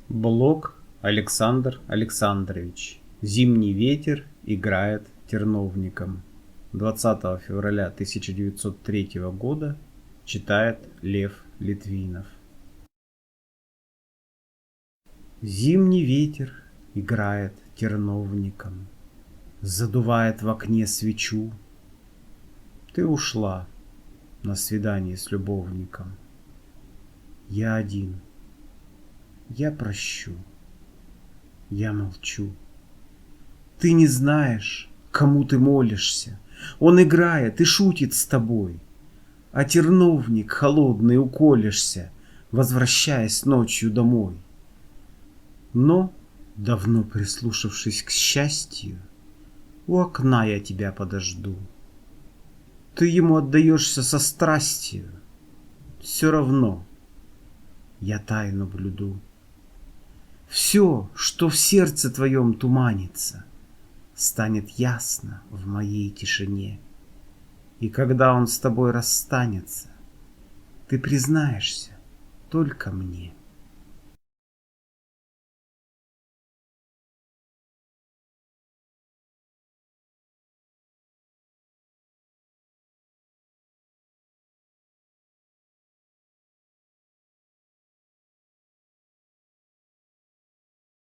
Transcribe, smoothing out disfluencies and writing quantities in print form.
Блок Александр Александрович. Зимний ветер играет терновником. 20 февраля 1903 года читает Лев Литвинов. Зимний ветер играет терновником, задувает в окне свечу. Ты ушла на свидание с любовником. Я один. Я прощу. Я молчу. Ты не знаешь, кому ты молишься. Он играет и шутит с тобой. А терновник холодный уколешься, возвращаясь ночью домой. Но, давно прислушавшись к счастью, у окна я тебя подожду. Ты ему отдаешься со страстью. Все равно я тайну блюду. Все, что в сердце твоем туманится, станет ясно в моей тишине. И когда он с тобой расстанется, ты признаешься только мне.